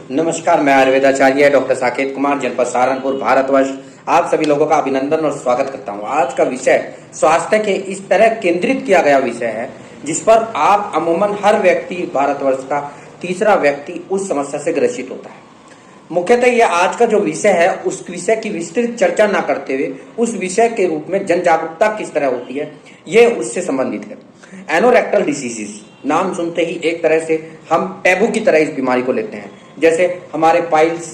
नमस्कार, मैं आयुर्वेदाचार्य डॉक्टर साकेत कुमार, जनपद सहारनपुर, भारतवर्ष। आप सभी लोगों का अभिनंदन और स्वागत करता हूं। आज का विषय स्वास्थ्य के इस तरह केंद्रित किया गया विषय है जिस पर आप अमूमन हर व्यक्ति, भारतवर्ष का तीसरा व्यक्ति उस समस्या से ग्रसित होता है। मुख्यतः यह आज का जो विषय है उस विषय की विस्तृत चर्चा ना करते हुए उस विषय के रूप में जन जागरूकता किस तरह होती है ये उससे संबंधित है। एनोरेक्टल डिसीजेस नाम सुनते ही एक तरह से हम टैबू की तरह इस बीमारी को लेते हैं, जैसे हमारे पाइल्स,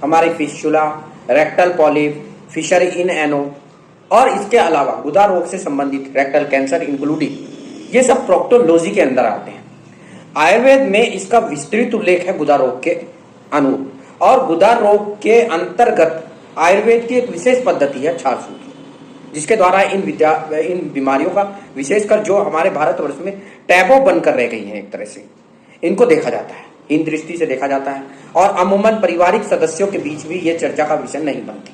हमारे फिस्चुला, रेक्टल पॉलिप, फिशर इन एनो और इसके अलावा गुदा रोग से संबंधित रेक्टल कैंसर इंक्लूडिंग, ये सब प्रोक्टोलॉजी के अंदर आते हैं। आयुर्वेद में इसका विस्तृत उल्लेख है गुदा रोग के अनुरूप, और गुदा रोग के अंतर्गत आयुर्वेद की एक विशेष पद्धति है छाल सूत्र, जिसके द्वारा इन बीमारियों का विशेषकर जो हमारे भारतवर्ष में टैबू बनकर रह गई हैं, एक तरह से इनको देखा जाता है, इन दृष्टि से देखा जाता है और अमूमन पारिवारिक सदस्यों के बीच भी ये चर्चा का विषय नहीं बनती।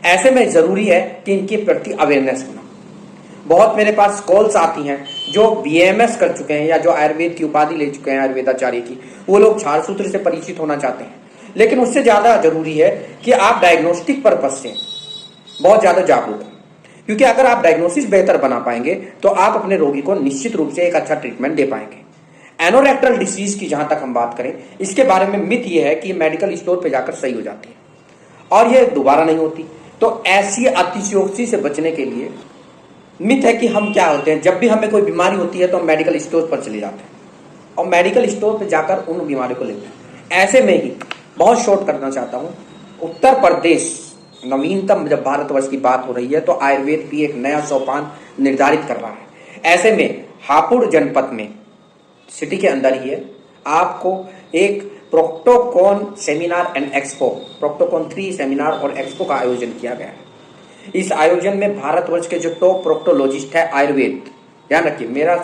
ऐसे में जरूरी है कि इनके प्रति अवेयरनेस होना। बहुत मेरे पास कॉल्स आती हैं जो बीएमएस कर चुके हैं या जो आयुर्वेद की उपाधि ले चुके हैं आयुर्वेदाचार्य की, वो लोग छाल सूत्र से परिचित होना चाहते हैं, लेकिन उससे ज्यादा जरूरी है कि आप डायग्नोस्टिक पर्पज से बहुत ज्यादा जागरूक हैं, क्योंकि अगर आप डायग्नोसिस बेहतर बना पाएंगे तो आप अपने रोगी को निश्चित रूप से एक अच्छा ट्रीटमेंट दे पाएंगे। एनोरेक्टल डिसीज की जहां तक हम बात करें, इसके बारे में मिथ यह है कि मेडिकल स्टोर पे जाकर सही हो जाती है और ये दोबारा नहीं होती। तो ऐसी अतिशयोक्ति से बचने के लिए मिथ है कि हम क्या होते हैं, जब भी हमें कोई बीमारी होती है तो हम मेडिकल स्टोर पर चले जाते हैं और मेडिकल स्टोर पर जाकर उन बीमारियों को लेते हैं। ऐसे में ही बहुत शॉर्ट करना चाहता हूं, उत्तर प्रदेश नवीनतम, जब भारतवर्ष की बात हो रही है तो आयुर्वेद भी एक नया सोपान निर्धारित कर रहा है। ऐसे में हापुड़ जनपद में, सिटी के अंदर ही है, आपको एक प्रोक्टोकॉन सेमिनार एंड एक्सपो, प्रोक्टोकॉन 3 सेमिनार और एक्सपो का आयोजन किया गया है। इस आयोजन में भारतवर्ष के जो टॉप प्रोक्टोलॉजिस्ट है आयुर्वेद, ध्यान रखिए, मेरा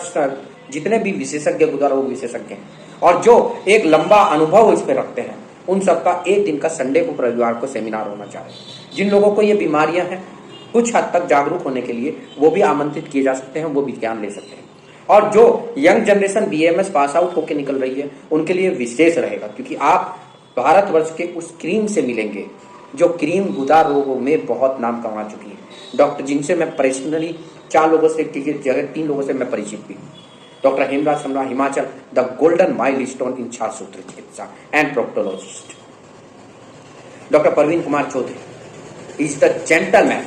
जितने भी विशेषज्ञ, गुदा रोग विशेषज्ञ हैं और जो एक लंबा अनुभव इस पर रखते हैं, उन सबका एक दिन का संडे को रविवार को सेमिनार होना चाहिए। जिन लोगों को ये बीमारियां हैं, कुछ हद तक जागरूक होने के लिए वो भी आमंत्रित किए जा सकते हैं, वो भी ज्ञान ले सकते हैं। और जो young generation BMS pass out होकर निकल रही है उनके लिए विशेष रहेगा, क्योंकि आप भारतवर्ष के उस क्रीम से मिलेंगे जो क्रीम गुदा रोगों में बहुत नाम कमा चुकी है। डॉक्टर जिनसे मैं पर्सनली 4 लोगों से की जगह 3 लोगों से मैं परिचित भी हूँ। Doctor Hemraj Samra, Himachal, the golden milestone in छाल सूत्र चिकित्सा and proctologist. Doctor Parveen Kumar Chaudhary is the gentleman.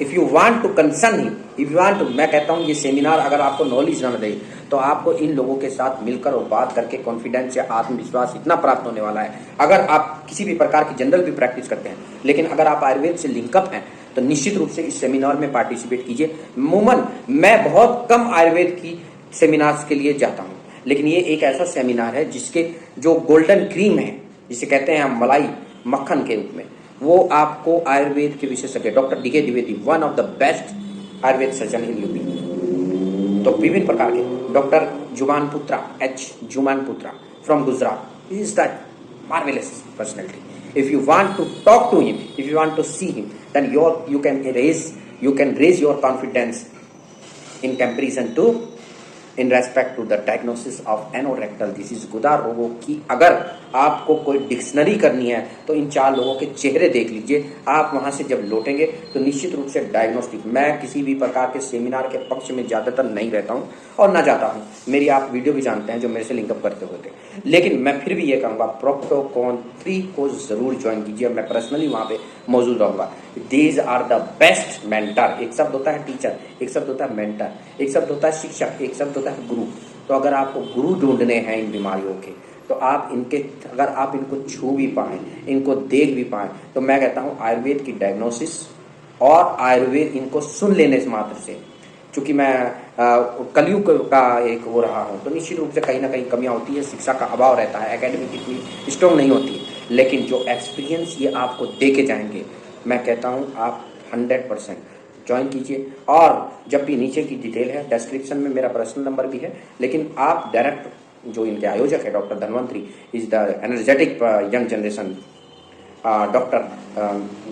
If you want to concern him, if you want to, मैं कहता हूं ये सेमिनार अगर आपको नॉलेज ना दे तो आपको इन लोगों के साथ मिलकर और बात करके कॉन्फिडेंस या आत्मविश्वास इतना प्राप्त होने वाला है। अगर आप किसी भी प्रकार की जनरल भी प्रैक्टिस करते हैं, लेकिन अगर आप आयुर्वेद से लिंकअप हैं तो निश्चित रूप से इस सेमिनार में पार्टिसिपेट कीजिए। अमूमन मैं बहुत कम आयुर्वेद की सेमिनार्स के लिए जाता हूँ, लेकिन ये एक ऐसा सेमिनार है जिसके जो गोल्डन क्रीम है, जिसे कहते हैं हम मलाई मक्खन के रूप में, वो आपको आयुर्वेद के विशेषज्ञ doctor DK Dwivedi, one of the best Ayurveda surgeon in UP, तो विभिन्न प्रकार के डॉक्टर जुमान पुत्रा, H Juman Putra from Gujarat, is the marvellous personality. If you want to talk to him, if you want to see him, then you can raise your confidence in comparison to, in respect to the diagnosis of anorectal disease। गुदा रोगों की अगर आपको कोई dictionary करनी है तो इन 4 लोगों के चेहरे देख लीजिए। आप वहां से जब लौटेंगे तो निश्चित रूप से डायग्नोस्टिक, मैं किसी भी प्रकार के सेमिनार के पक्ष में ज्यादातर नहीं रहता हूं और ना जाता हूं, मेरी आप वीडियो भी जानते हैं जो मेरे से लिंकअप करते हुए थे, लेकिन मैं फिर भी ये कहूंगा प्रोक्टोकॉन 3 को जरूर ज्वाइन कीजिए। मैं पर्सनली वहां पे मौजूद रहूंगा। These are the best mentor. एक शब्द होता है टीचर, एक शब्द होता है मेंटर, एक शब्द होता है शिक्षक, एक शब्द होता है गुरु। तो अगर आपको गुरु ढूंढने हैं इन बीमारियों के, तो आप इनके, अगर आप इनको छू भी पाएं, इनको देख भी पाएं, तो मैं कहता हूं आयुर्वेद की डायग्नोसिस और आयुर्वेद इनको सुन लेने से मात्र से, चूंकि मैं कलयुग का एक हो रहा हूं, तो निश्चित रूप से कहीं ना कहीं कमियां होती है, शिक्षा का अभाव रहता है, एकेडमिक इतनी स्ट्रॉन्ग नहीं होती, लेकिन जो एक्सपीरियंस ये आपको दे के जाएंगे, मैं कहता हूं आप 100% ज्वाइन कीजिए। और जब भी नीचे की डिटेल है, डिस्क्रिप्शन में मेरा पर्सनल नंबर भी है, लेकिन आप डायरेक्ट, जो इनके आयोजक है doctor Dhanvantari, is the energetic young generation doctor.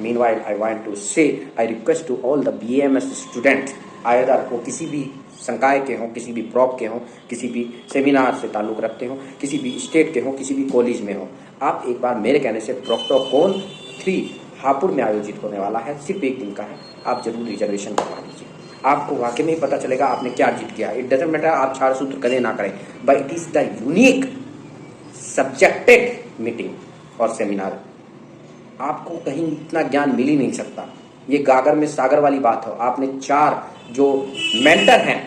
Meanwhile I want to say, I request to all the BMS student, either वो किसी भी संकाय के हों, किसी भी प्रॉप के हों, किसी भी सेमिनार से ताल्लुक रखते हों, किसी भी स्टेट के हों, किसी भी कॉलेज में हों, आप एक बार मेरे कहने से प्रोक्टोकॉन 3 हापुड़ में आयोजित होने वाला है, सिर्फ एक दिन का है। आप जरूर रिजर्वेशन करवा लीजिए, आपको वाकई में ही पता चलेगा आपने क्या जीत किया। इट डजंट मैटर आप 4 सूत्र करें ना करें, but it is the unique subjected meeting और सेमिनार। आपको कहीं इतना ज्ञान मिल ही नहीं सकता। ये गागर में सागर वाली बात हो। आपने 4 जो मेंटर हैं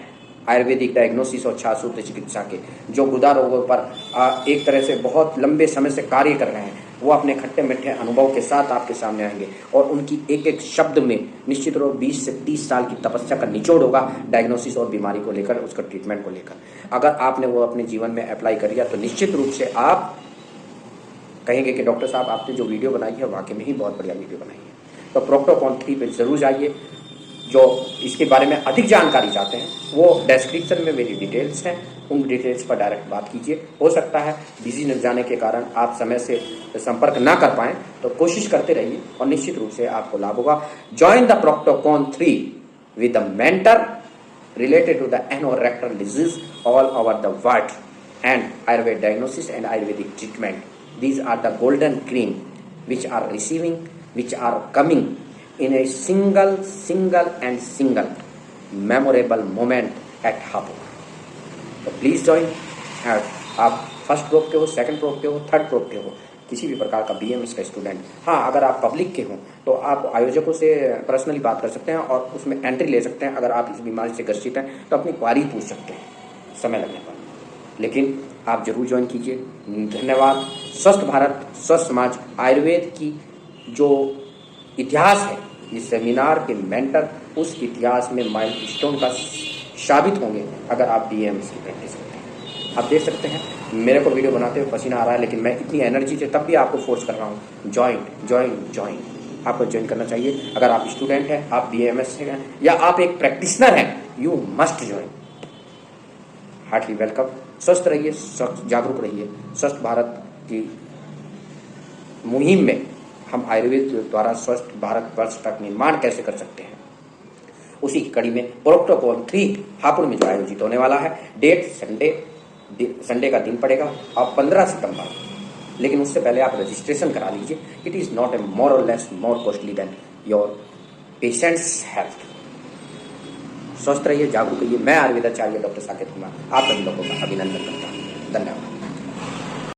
आयुर्वेदिक डायग्नोसिस और 6 सूत्र चिकित्सा के, जो गुदा रोगों पर एक तरह से बहुत लंबे समय से कार्य कर रहे हैं, वो अपने खट्टे मीठे अनुभव के साथ आपके सामने आएंगे और उनकी एक एक शब्द में निश्चित रूप 20 से 30 साल की तपस्या का निचोड़ होगा डायग्नोसिस और बीमारी को लेकर, उसका ट्रीटमेंट को लेकर। अगर आपने वो अपने जीवन में अप्लाई कर लिया तो निश्चित रूप से आप कहेंगे कि डॉक्टर साहब आपने जो वीडियो बनाई है वाकई में ही बहुत बढ़िया वीडियो बनाई है। तो प्रोक्टोकॉन 3 पे जरूर जाइए। जो इसके बारे में अधिक जानकारी चाहते हैं वो डिस्क्रिप्शन में मेरी डिटेल्स हैं, उन डिटेल्स पर डायरेक्ट बात कीजिए। हो सकता है बिजी न जाने के कारण आप समय से संपर्क ना कर पाएं, तो कोशिश करते रहिए और निश्चित रूप से आपको लाभ होगा। Join the Proctocon 3 with the mentor related to the anorectal disease all over the world and Ayurvedic diagnosis and Ayurvedic treatment. These are the golden cream which are coming in a single memorable moment at Hapur. तो please join. आप first probe के हो, second probe के हो, third probe के हो, किसी भी प्रकार का बीएमएस का स्टूडेंट। हाँ, अगर आप पब्लिक के हों तो आप आयोजकों से पर्सनली बात कर सकते हैं और उसमें एंट्री ले सकते हैं। अगर आप इस बीमारी से ग्रसित हैं तो अपनी क्वारी पूछ सकते हैं समय लगने पर, लेकिन आप जरूर ज्वाइन कीजिए। धन्यवाद। स्वस्थ भारत स्वस्थ समाज आयुर्वेद की जो इतिहास है, इस सेमिनार के मेंटर उस इतिहास में माइलस्टोन का साबित होंगे अगर आप बीएमएस की प्रैक्टिस करते हैं। आप देख सकते हैं मेरे को वीडियो बनाते हुए पसीना आ रहा है, लेकिन मैं इतनी एनर्जी से तब भी आपको फोर्स कर रहा हूँ। ज्वाइन आपको ज्वाइन करना चाहिए। अगर आप स्टूडेंट हैं, आप बीएमएस से हैं या आप एक प्रैक्टिशनर हैं, you must join. Heartily welcome. स्वस्थ रहिए, जागरूक रहिए। स्वस्थ भारत की मुहिम में हम आयुर्वेद द्वारा स्वस्थ भारत वर्ष का निर्माण कैसे कर सकते हैं, उसी की कड़ी में प्रोक्टोकॉन 3 हापुड़ में जो आयोजित होने वाला है। डेट संडे का दिन पड़ेगा और 15 सितंबर, लेकिन उससे पहले आप रजिस्ट्रेशन करा लीजिए। It is not a more और less more costly than your patient's health. स्वस्थ रहिए, जागरूक रहिए। मैं आयुर्वेदाचार्य डॉक्टर साकेत कुमार आप सभी लोगों का अभिनंदन करता हूँ। धन्यवाद।